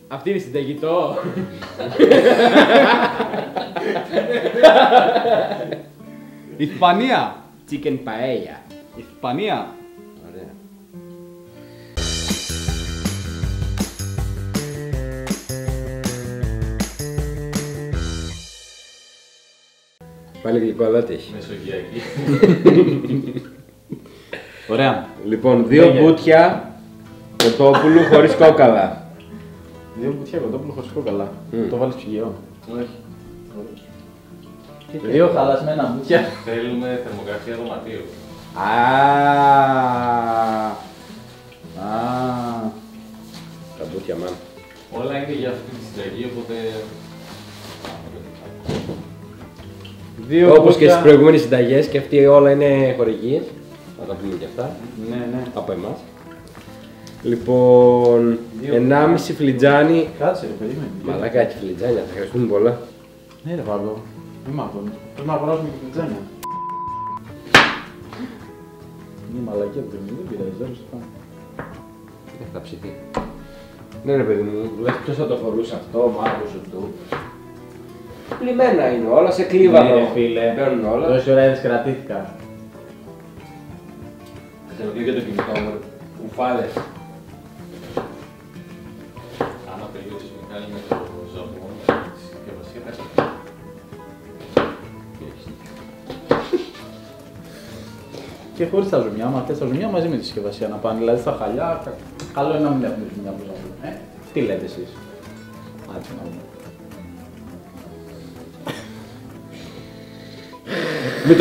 Αυτή είναι συνταγητό. Ισπανία. Chicken paella. Ισπανία. Ωραία. Πάλι γλυκό αλάτι έχει. Μεσογειακή. Ωραία. Λοιπόν, 2 μπουτια κοτόπουλου χωρίς κόκαλα. 2 μπουτιά κοτόπουλο χωρίς κόκαλα. Το βάλεις ψυγείο. Όχι. 2 χαλασμένα μπουτιά. Θέλουμε θερμοκρασία δωματίου. Τα μπουτια μάνα. Όλα είναι για αυτή τη συνταγή, οπότε... Όπως και στις προηγούμενες συνταγές και αυτοί όλα είναι χορηγίες. Θα τα πούμε και αυτά. Ναι. Από εμάς. Λοιπόν, 1,5 φλιτζάνι. Κάτσε ρε παιδί με. Μαλάκα έχει φλιτζάνια, θα χρειαστούμε πολλά. Ναι ρε Παύλο. Μη μ' αγχώνεις. Πρέπει να αγοράσουμε και φλιτζάνια. Είναι μαλακία που δεν πειράζει, δεν το κάνω. Θα ψηθεί. Ναι ρε παιδί μου, λες ποιος θα το φορούσε αυτό, ο μάγος του. Πλημμένα είναι όλα, σε κλίβανο. Ναι, φίλε. Μπαίνουν όλα. Τόση ώρα έτσι κρατήθηκα. Θέλω και το κινητό μου, κουφάλες. Άμα τελείωσες Μιχάλη με το ζώμο, τη συσκευασία θα έχει. Και χωρίς τα ζουμιά, μα θες τα ζουμιά μαζί με τη συσκευασία να πάνε. Δηλαδή στα χαλιά, καλό είναι να μην έχουμε ζουμιά που ζουμιά. Τι λέτε εσείς. Άτσε να δούμε. Μην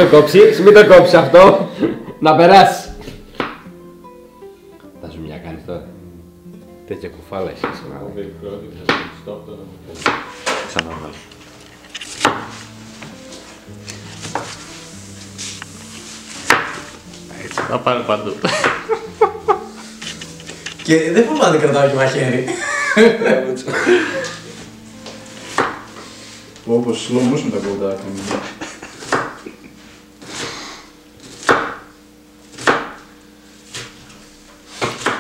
το κόψεις αυτό. Να περάσει. Τα ζουμιά κάνεις τώρα. Τέτοια κουφάλα εσύ σήμερα. Ο Βελικρότη θα το πιστώ αυτό να μου πει. Ξαναβάλω. Έτσι, θα πάρει παντού. Και δεν φοβάται κρατάω και μαχαίρι. Όπως slow motion τα κοντά.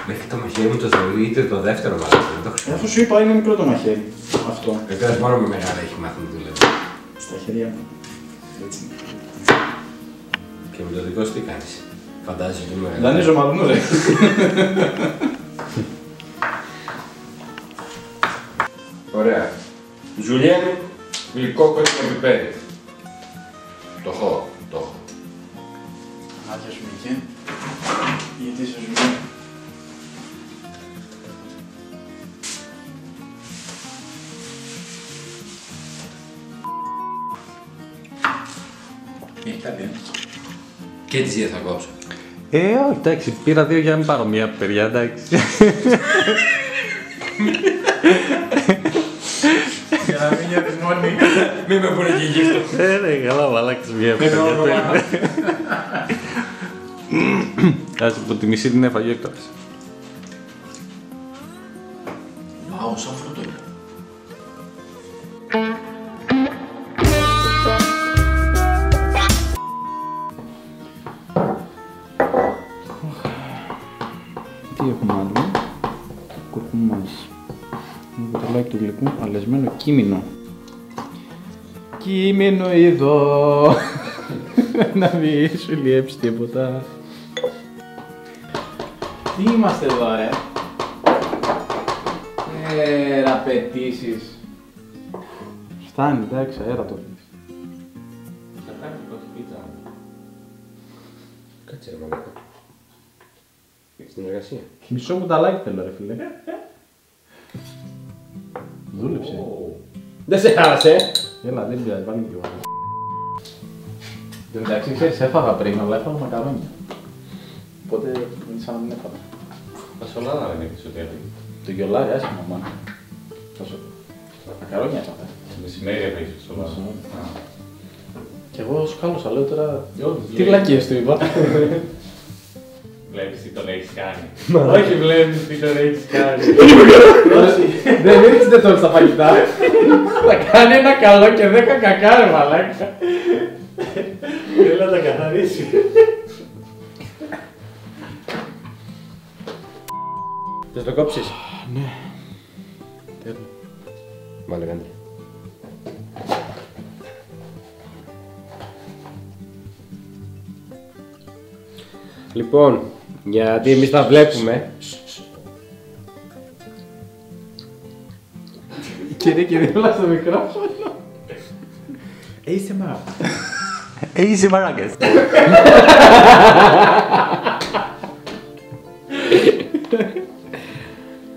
Μέχρι το μαχαίρι μου το ζαλίτε το δεύτερο μάλλον. Αφού σου είπα είναι μικρό το μαχαίρι. Αυτό. Βεβαίως μόνο με μεγάλα έχει μάθει να δουλεύει. Στα χέρια μου. Έτσι. Και με το δικό σου τι κάνεις. Φαντάζεσαι ότι είμαι μεγάλο. Δανείζω μάλλον, ρε. Ωραία. Ζουλιέν, γλυκό κόκκινο πιπέρι. Το έχω. Μάτια σου Μιχέ. Γιατί είσαι ζουμιά. Έχει καλή. Και τις δύο θα κόψω. Όχι, εντάξει, πήρα 2 για να μην πάρω μία παιδιά, εντάξει. Για να μην νιώθεις μόνη. Μη με πούνε και γύφτο. Ναι, καλά, μου αλλάξεις μία παιδιά. Κάτσε που τη μισή την έφαγε έκτοτε. Βάω, σαν φρούτο είναι. Τι έχουμε άλλο. Κουρκουμάς. Το μποτελάκι του γλυκού, αλεσμένο κείμενο. Κείμενο εδώ. Να μην σου λιέψει τίποτα. Τι είμαστε εδώ, ρε. Απαιτήσεις. Φτάνει, εντάξει, αέρα το πεις. Θα κάνει πρώτη πίτσα. Κάτσε ρε μαλάκα. Στην εργασία. Μισό κουταλάκι θέλω, ρε φίλε. Δούλεψε. Δεν σε άρασε. Έλα, δεν πειράζει, βάλει και εγώ. Εν τω μεταξύ, ξέρεις, έφαγα πριν, αλλά έφαγα μακαρόνια. Οπότε είναι σαν να μην έφαγα. Τα σολάδα δεν έχεις ότι έφυγε. Το γιολάρι, άσχημα, μάνα. Τόσο. Μακαρόνια έφαγα. Μεσημέρι έφαγες τη σολάδα. Κι εγώ σκάλωσα, λέω τώρα. Τι βλέπει. βλακίες του είπα. Βλέπεις τι τον έχεις κάνει. Όχι, βλέπεις τι τον έχεις κάνει. Δεν ρίξετε τώρα στα φαγητά. Θα κάνει ένα καλό και 10 κακά, ρε μαλάκα. Θέλω να τα καθαρίσει. το κόψεις? Ναι. Τέλος. Βάλε κάντε. Λοιπόν, γιατί εμείς τα βλέπουμε. Κύριε και δίπλα στο μικρόφωνο. ASMR. ASMR άγκες.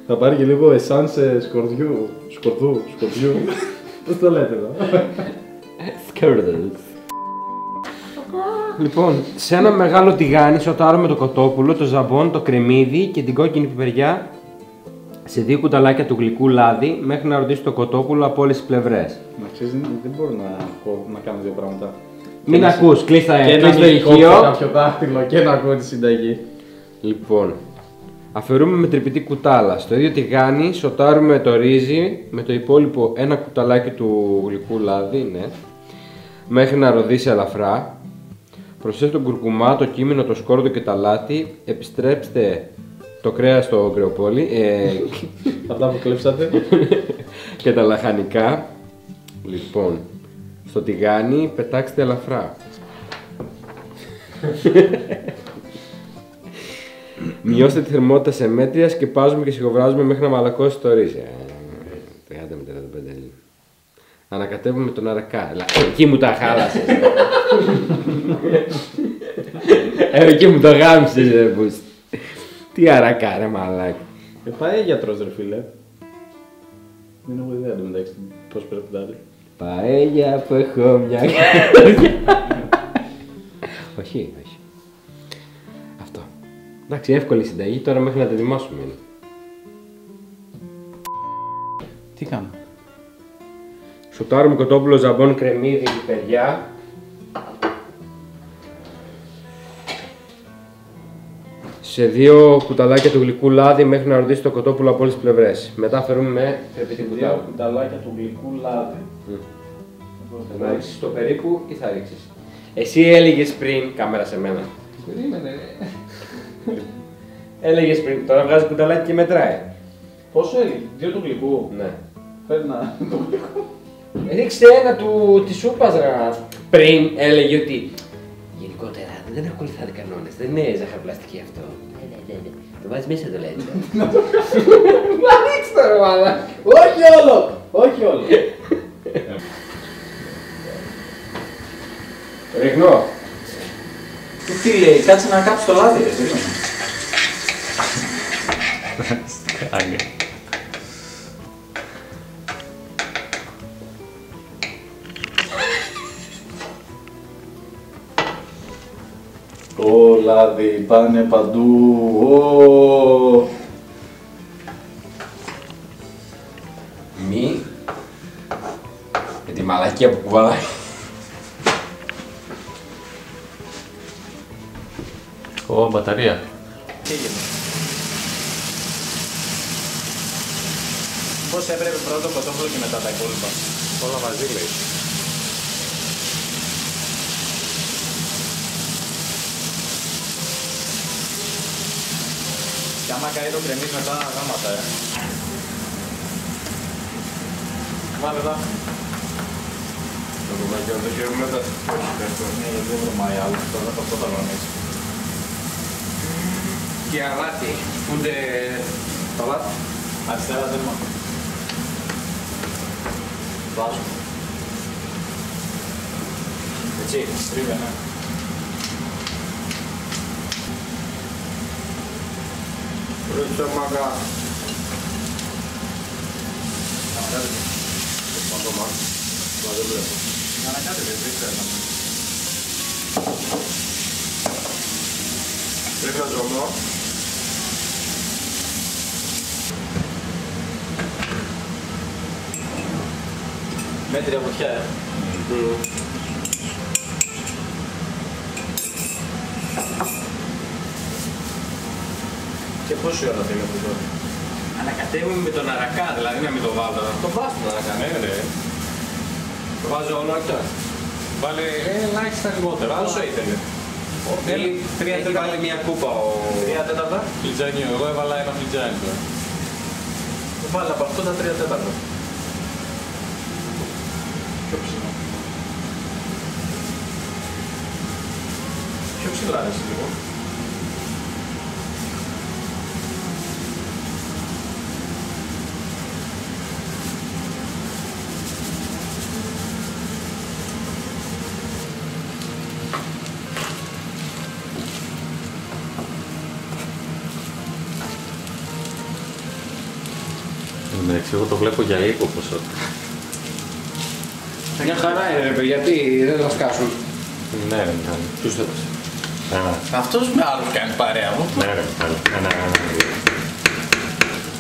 Θα πάρει και λίγο εσάνσε σκορδιού. Σκορδιού. Πώς το λέτε εδώ? Σκέρδες. Λοιπόν, σε ένα μεγάλο τηγάνι σοτάρουμε το κοτόπουλο, το ζαμπόν, το κρεμμύδι και την κόκκινη πιπεριά σε 2 κουταλάκια του γλυκού λάδι μέχρι να ροδίσει το κοτόπουλο από όλες τις πλευρές. Να ξέρεις, δεν μπορώ να κάνω δύο πράγματα. Μην ακούς, κλείστα Και το να ηχείο. κάποιο δάχτυλο και να ακούω τη συνταγή. Λοιπόν, αφαιρούμε με τρυπητή κουτάλα. Στο ίδιο τηγάνι σοτάρουμε το ρύζι με το υπόλοιπο 1 κουταλάκι του γλυκού λάδι, ναι, μέχρι να ροδίσει ελαφρά. Προσθέστε τον κουρκουμά, το κείμενο, το σκόρδο και τα αλάτι. Επιστρέψτε το κρέας στο κρεοπόλι Αυτά που κλέψατε. και τα λαχανικά. Λοιπόν, στο τηγάνι πετάξτε ελαφρά. Μειώστε τη θερμότητα σε μέτρια, σκεπάζουμε και σιγοβράζουμε μέχρι να μαλακώσει το ρύζι. 30 με 35. Ανακατεύουμε τον αρακά. Εκεί μου τα χάλασες. Εκεί μου το γάμισες ρε πούς. Τι αρακά ρε μαλάκα. Πάει γιατρός ρε φίλε. Δεν έχω ιδέα εντωμεταξύ πώς πρέπει να είναι. Παέλια που έχω μια καρδιά. Όχι. Αυτό. Εντάξει, εύκολη συνταγή, τώρα μέχρι να τη δημόσουμε είναι. Τι κάνω? Σοτάρουμε κοτόπουλο, ζαμπόν, κρεμμύδι, πιπεριά. Σε 2 κουταλάκια του γλυκού λάδι μέχρι να ροδίσει το κοτόπουλο από όλες τις πλευρές. Μετά αφαιρούμε με τρεπιτή κουτάλα. 2 κουταλάκια του γλυκού λάδι. Θα ρίξεις το περίπου ή θα ρίξεις? Εσύ έλεγες πριν, κάμερα σε μένα. Περίμενε. Έλεγες πριν, τώρα βγάζει κουταλάκι και μετράει. Πόσο έλεγε? 2 του γλυκού. Ναι. Φέρνα το γλυκό. Ρίξε ένα της σούπας ρε. Πριν έλεγε ότι γενικότερα δεν ακολουθάτε κανόνες, δεν είναι ζαχαροπλαστική αυτό. Ναι. Το βάζεις μέσα το λέει. Μα ρίξτε το ρε μάλα. Όχι όλο. Ρίχνω. Τι λέει, κάτσε να κάψει το λάδι ρε. Άγκες. Ω, λάδι, πάνε παντού. Μη. Με τη μαλακία που κουβαλάει. Ω, μπαταρία. Πώς έπρεπε πρώτο κοτόπουλο και μετά τα υπόλοιπα? Όλα μαζί λέει. Και άμα καεί το κρεμμύδι μετά γάματα, Βάλε εδώ. Το κομμάτι αυτό και μετά. Ναι, γιατί δεν βρωμάει άλλο, τώρα αυτό θα λονίσει. Και αλάτι. Πούνται το αλάτι. Αριστερά τέρμα. Βάζω. Έτσι, στρίβε, ναι. Ρίξε μάγκα. Ανακάτευε. Ακόμα. Μα δεν βλέπω. Ανακάτευε, δεν ξέρω. Πρέπει να ζωμώ. Μέτρια φωτιά, Και πόση ώρα θέλει από εδώ? Ανακατεύουμε με τον αρακά, δηλαδή να μην το βάλω. Το βάζω τον αρακά, ναι ρε. Το βάζω όλο αυτό. Βάλε ελάχιστα λιγότερα. Πόσο ήθελε? Έχει βάλει μια κούπα ο... 3 τέταρτα. Φλιτζάνιο, εγώ έβαλα ένα φλιτζάνι τώρα. Βάλε από αυτό τα 3 τέταρτα. Πιο ψηλά. Πιο ψηλά ρε λίγο. Εντάξει, εγώ το βλέπω για λίγο ποσό. Μια χαρά είναι ρε παιδιά, γιατί δεν θα σκάσουν. Ναι, ρε Μιχάλη. Τους έδωσε. Αυτός με άλλους κάνει παρέα μου. Ναι, ρε Μιχάλη. Ένα.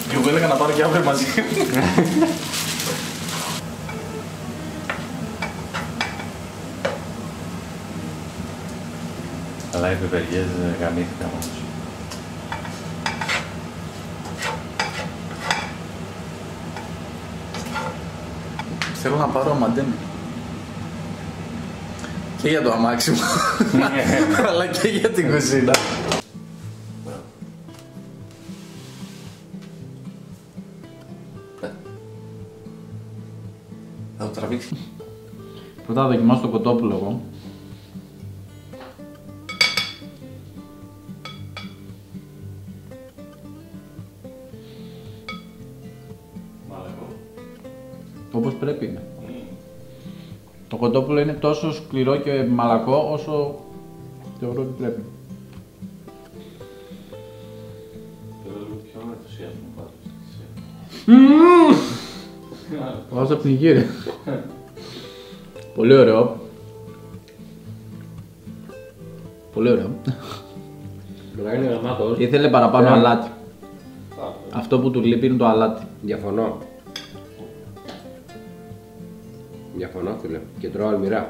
Και εγώ έλεγα να πάρω και αύριο μαζί. Αλλά οι πιπεριές γαμήθηκαν όμως. Θέλω να πάρω μαντέμι. Και για το αμάξι μου. Αλλά και για την κουζίνα. Θα το τραβήξει. Πρώτα θα δοκιμάσω το κοτόπουλο εγώ. Όπως πρέπει είναι. Το κοτόπουλο είναι τόσο σκληρό και μαλακό όσο θεωρώ ότι πρέπει. Θέλω λίγο πιο ενθουσιασμό πάντως. Βάζω πνιγεί ρε. Πολύ ωραίο. Πολύ ωραίο. Μιλάει είναι γαμάτος. Ήθελε παραπάνω αλάτι. Αυτό που του λείπει είναι το αλάτι. Διαφωνώ. Διαφωνώ φίλε. Και τρώω αλμυρά.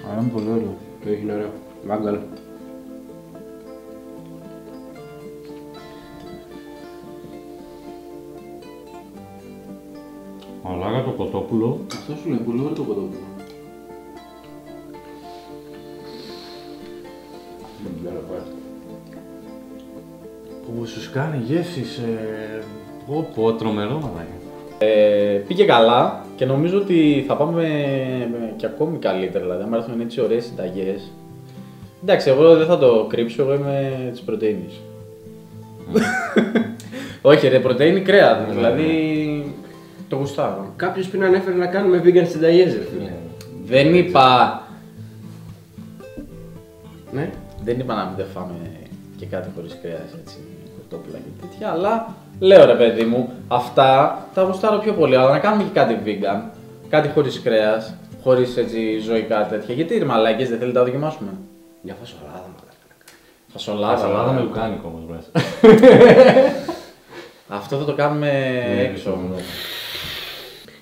Αλλά είναι πολύ ωραίο. Το έχει είναι ωραίο. Μάγκαλ. Μαλάκα το κοτόπουλο. Αυτό σου λέει πολύ ωραίο το κοτόπουλο. Που σου κάνει γεύσεις. Πω, τρομερό μαλάκα. Πήγε καλά και νομίζω ότι θα πάμε και ακόμη καλύτερα. Δηλαδή, αν έρθουν έτσι ωραίες συνταγές. Εντάξει, εγώ δεν θα το κρύψω, εγώ είμαι της πρωτεΐνης. Όχι ρε, πρωτεΐνη κρέα, δηλαδή το γουστάρω. Κάποιος πριν ανέφερε να κάνουμε vegan συνταγές ρε φίλε. Δεν είπα... Ναι. Δεν είπα να μην φάμε και κάτι χωρίς κρέας, έτσι, κοτόπουλα και τέτοια, αλλά λέω ρε παιδί μου, αυτά τα γουστάρω πιο πολύ, αλλά να κάνουμε και κάτι vegan, κάτι χωρίς κρέας, χωρίς έτσι ζωικά τέτοια. Γιατί ρε μαλάκες, δεν θέλετε να τα δοκιμάσουμε? Μια φασολάδα μαλάκα. Φασολάδα με λουκάνικο όμως μέσα. Αυτό θα το κάνουμε έξω.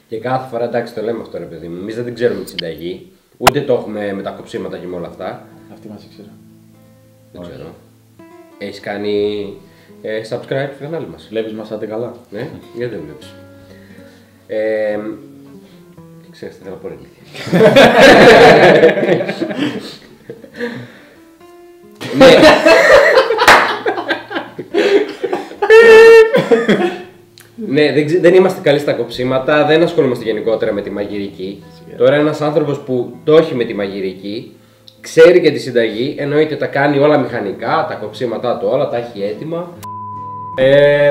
Και κάθε φορά εντάξει το λέμε αυτό ρε παιδί μου. Εμείς δεν την ξέρουμε τη συνταγή. Ούτε το έχουμε με τα κοψίματα και με όλα αυτά. Αυτή μας ήξερε. Δεν ξέρω. Έχεις κάνει subscribe στο κανάλι μας. Βλέπεις μας άντε καλά. Ναι, γιατί δεν βλέπεις. Ξέρεις τι θέλω να πω ρε ηλίθεια. Ναι. Ναι, δεν είμαστε καλοί στα κοψίματα, δεν ασχολούμαστε γενικότερα με τη μαγειρική. Τώρα ένας άνθρωπος που το έχει με τη μαγειρική, ξέρει και τη συνταγή, εννοείται τα κάνει όλα μηχανικά, τα κοψίματά του όλα, τα έχει έτοιμα.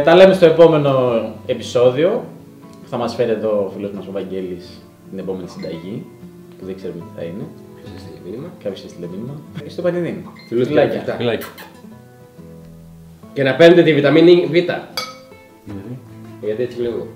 Τα λέμε στο επόμενο επεισόδιο, που θα μας φέρει εδώ ο φίλος μας ο Βαγγέλης την επόμενη συνταγή, που δεν ξέρουμε τι θα είναι. Ποιος έστειλε μήνυμα. Κάποιος έστειλε μήνυμα. Στο πανιδίνι. Φιλάκια. Φιλάκι. Και να παίρνετε τη βιταμίνη Β. Γιατί έτσι βλέπω.